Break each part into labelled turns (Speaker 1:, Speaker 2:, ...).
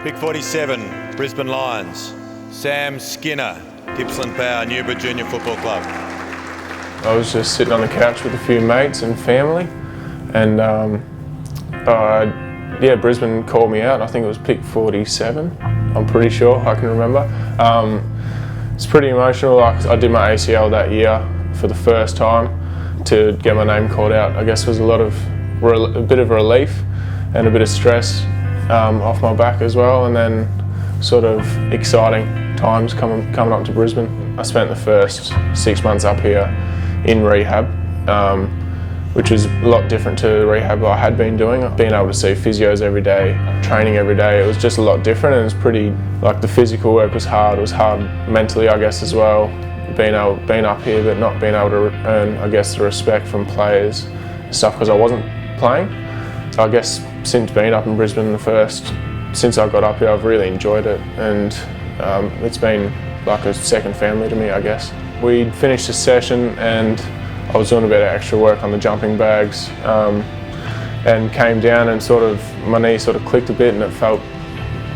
Speaker 1: Pick 47, Brisbane Lions, Sam Skinner, Gippsland Power, Newbert Junior Football Club.
Speaker 2: I was just sitting on the couch with a few mates and family, and Brisbane called me out. I think it was pick 47. I'm pretty sure, I can remember. It's pretty emotional. Like, I did my ACL that year for the first time. To get my name called out, I guess, was a bit of relief and a bit of stress off my back as well, and then sort of exciting times coming up to Brisbane. I spent the first 6 months up here in rehab, which was a lot different to the rehab I had been doing. Being able to see physios every day, training every day, it was just a lot different, and it was pretty, like, the physical work was hard. It was hard mentally, I guess, as well. Being up here but not being able to earn, I guess, the respect from players and stuff, because I wasn't playing. So I guess since being up in Brisbane since I got up here, I've really enjoyed it, and it's been like a second family to me, I guess. We finished the session and I was doing a bit of extra work on the jumping bags, and came down and my knee sort of clicked a bit and it felt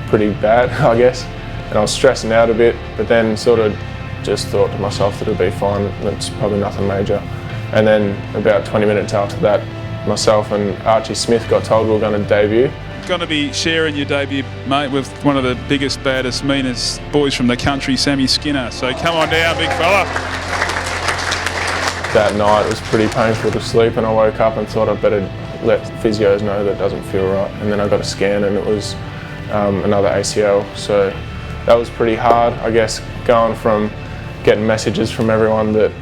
Speaker 2: pretty bad, I guess. And I was stressing out a bit, but then sort of just thought to myself that it'd be fine, it's probably nothing major. And then about 20 minutes after that, myself and Archie Smith got told we were going to debut.
Speaker 3: Going to be sharing your debut, mate, with one of the biggest, baddest, meanest boys from the country, Sammy Skinner. So come on down, big fella. That
Speaker 2: night it was pretty painful to sleep, and I woke up and thought I'd better let physios know that doesn't feel right. And then I got a scan and it was another ACL. So that was pretty hard, I guess, going from getting messages from everyone that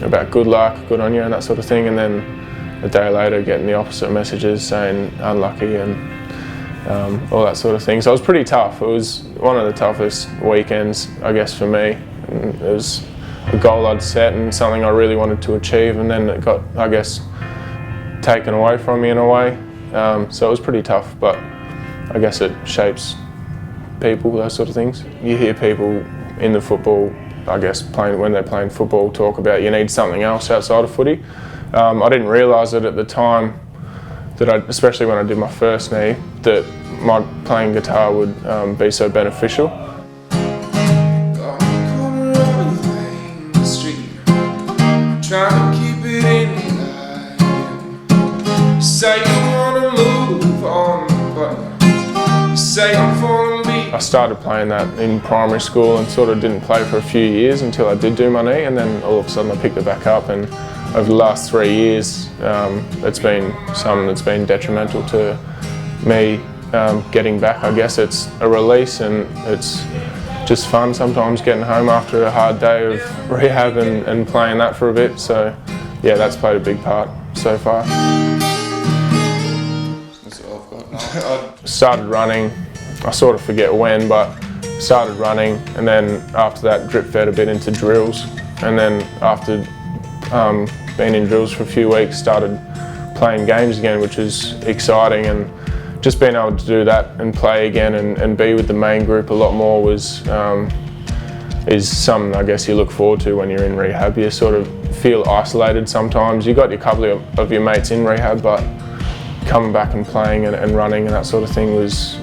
Speaker 2: about good luck, good on you, and that sort of thing, and then a day later getting the opposite messages saying unlucky and all that sort of thing. So it was pretty tough. It was one of the toughest weekends, I guess, for me. And it was a goal I'd set and something I really wanted to achieve, and then it got, I guess, taken away from me in a way. So it was pretty tough, but I guess it shapes people, those sort of things. You hear people in the football, I guess, when they're playing football, talk about you need something else outside of footy. I didn't realise it at the time, especially when I did my first knee, that my playing guitar would be so beneficial. I started playing that in primary school and sort of didn't play for a few years until I did do my knee, and then all of a sudden I picked it back up, and over the last 3 years it's been something that's been detrimental to me getting back. I guess it's a release, and it's just fun sometimes getting home after a hard day of rehab and playing that for a bit. So yeah, that's played a big part so far. I started running, I sort of forget when, but started running, and then after that drip fed a bit into drills, and then after being in drills for a few weeks, started playing games again, which was exciting, and just being able to do that and play again and be with the main group a lot more is something I guess you look forward to when you're in rehab. You sort of feel isolated sometimes. You got a couple of your mates in rehab, but coming back and playing and running and that sort of thing was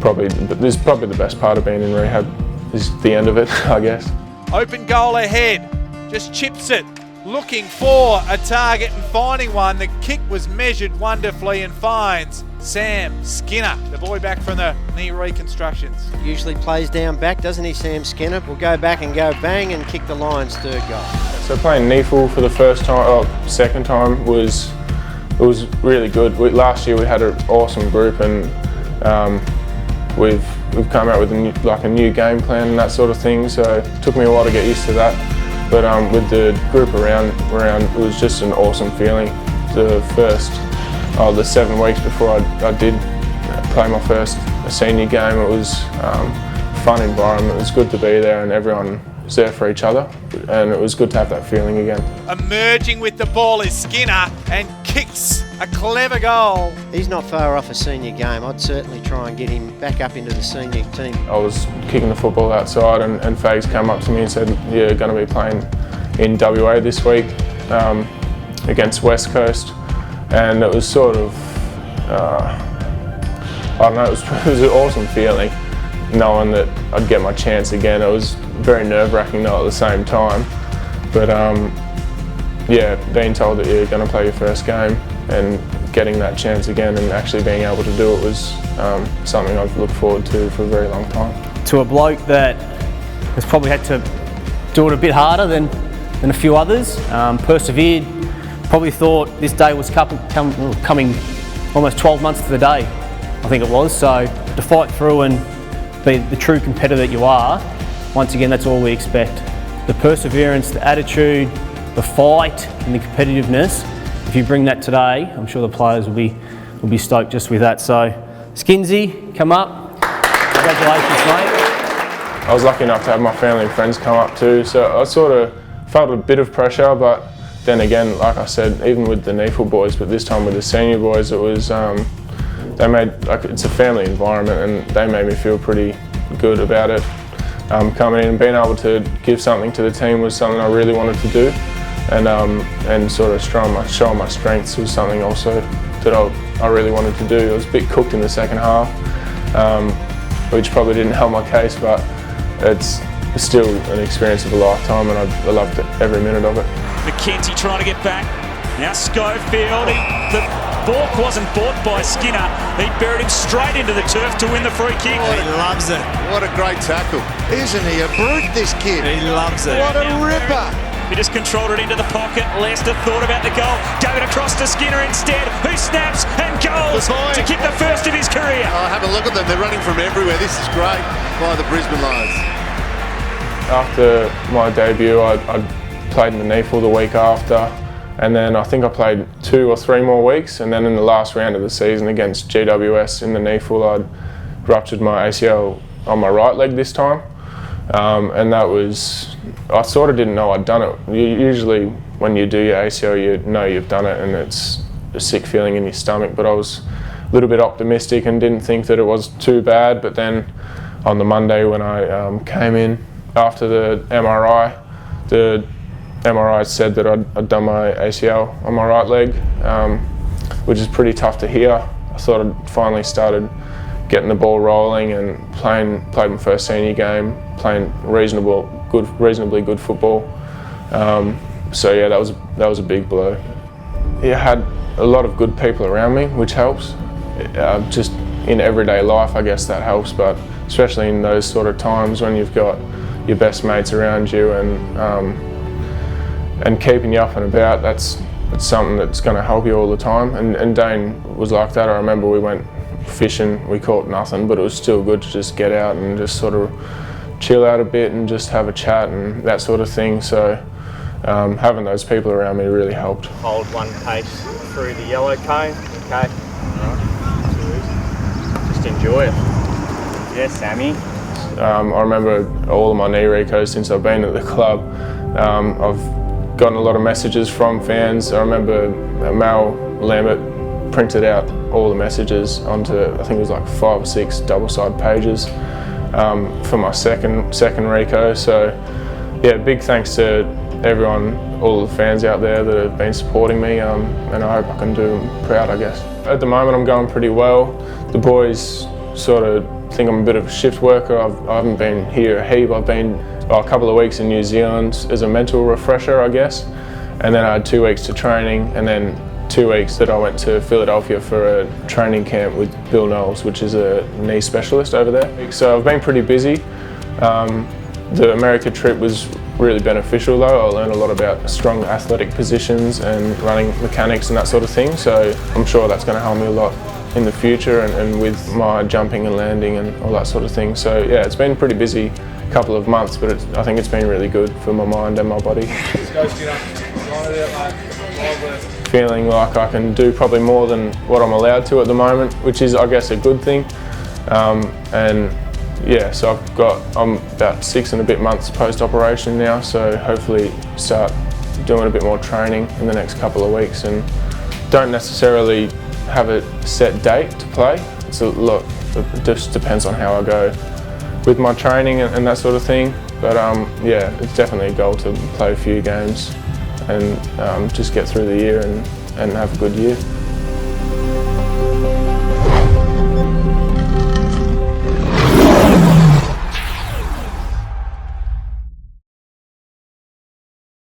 Speaker 2: probably the best part of being in rehab, is the end of it, I guess.
Speaker 1: Open goal ahead, just chips it, looking for a target and finding one. The kick was measured wonderfully and finds Sam Skinner, the boy back from the knee reconstructions.
Speaker 4: Usually plays down back, doesn't he, Sam Skinner? Will go back and go bang and kick the Lions' third goal.
Speaker 2: So playing knee full for the second time was really good. Last year we had an awesome group, and we've come out with a new game plan and that sort of thing. So it took me a while to get used to that. But with the group around, it was just an awesome feeling. The 7 weeks before I did play my first senior game, it was a fun environment. It was good to be there, and everyone was there for each other, and it was good to have that feeling again.
Speaker 1: Emerging with the ball is Skinner and kicks a clever goal.
Speaker 4: He's not far off a senior game. I'd certainly try and get him back up into the senior team.
Speaker 2: I was kicking the football outside, and Fags came up to me and said, "You're going to be playing in WA this week against West Coast," and it was sort of don't know, it was an awesome feeling knowing that I'd get my chance again. It was very nerve-wracking though at the same time. But yeah, being told that you're going to play your first game and getting that chance again and actually being able to do it was something I've looked forward to for a very long time.
Speaker 5: To a bloke that has probably had to do it a bit harder than a few others, persevered, probably thought this day was coming almost 12 months to the day, I think it was. So to fight through and be the true competitor that you are, once again, that's all we expect. The perseverance, the attitude, the fight and the competitiveness, if you bring that today, I'm sure the players will be stoked just with that. So Skinsy, come up. Congratulations, mate.
Speaker 2: I was lucky enough to have my family and friends come up too, so I sort of felt a bit of pressure, but then again, like I said, even with the NEFL boys, but this time with the senior boys, it was, it's a family environment and they made me feel pretty good about it. Coming in and being able to give something to the team was something I really wanted to do, and sort of showing my strengths was something also that I really wanted to do. I was a bit cooked in the second half, which probably didn't help my case, but it's still an experience of a lifetime and I loved every minute of it.
Speaker 6: McKenzie trying to get back. Now Schofield. The balk wasn't bought by Skinner. He buried him straight into the turf to win the free kick.
Speaker 7: Oh, he loves it.
Speaker 8: What a great tackle. Isn't he a brute, this kid?
Speaker 7: He loves it.
Speaker 8: What a ripper.
Speaker 6: He just controlled it into the pocket. Leicester thought about the goal. Gave it across to Skinner instead, who snaps and goals to kick the first of his career.
Speaker 8: Oh, have a look at them. They're running from everywhere. This is great by the Brisbane Lions.
Speaker 2: After my debut, I played in the NEFL the week after, and then I think I played 2 or 3 more weeks, and then in the last round of the season against GWS in the NEFL, I ruptured my ACL on my right leg this time, and that was, I sort of didn't know I'd done it. Usually when you do your ACL, you know you've done it and it's a sick feeling in your stomach, but I was a little bit optimistic and didn't think that it was too bad. But then on the Monday when I came in after the MRI said that I'd done my ACL on my right leg, which is pretty tough to hear. I thought I'd finally started getting the ball rolling and played my first senior game, playing reasonably good football. So yeah, that was a big blow. Yeah, I had a lot of good people around me, which helps. Just in everyday life, I guess that helps, but especially in those sort of times when you've got your best mates around you and keeping you up and about, that's something that's going to help you all the time. And Dane was like that. I remember we went fishing, we caught nothing, but it was still good to just get out and just sort of chill out a bit and just have a chat and that sort of thing. So having those people around me really helped.
Speaker 9: Hold one pace through the yellow cone. Okay. Just enjoy it. Yes, Sammy.
Speaker 2: I remember all of my knee recos since I've been at the club. I've gotten a lot of messages from fans. I remember Mal Lambert printed out all the messages onto, I think it was like 5 or 6 double-sided pages for my second reco. So yeah, big thanks to everyone, all the fans out there that have been supporting me, and I hope I can do them proud, I guess. At the moment I'm going pretty well. The boys sort of think I'm a bit of a shift worker. I haven't been here a heap. I've been a couple of weeks in New Zealand as a mental refresher, I guess, and then I had 2 weeks to training, and then 2 weeks that I went to Philadelphia for a training camp with Bill Knowles, which is a knee specialist over there. So I've been pretty busy. The America trip was really beneficial though. I learned a lot about strong athletic positions and running mechanics and that sort of thing, so I'm sure that's going to help me a lot in the future and with my jumping and landing and all that sort of thing. So yeah, it's been a pretty busy couple of months, but I think it's been really good for my mind and my body. Feeling like I can do probably more than what I'm allowed to at the moment, which is, I guess, a good thing. And yeah, so I'm about 6 and a bit months post-operation now, so hopefully start doing a bit more training in the next couple of weeks, and don't necessarily have a set date to play. It's a lot, it just depends on how I go with my training and that sort of thing. But yeah, it's definitely a goal to play a few games and just get through the year and have a good year.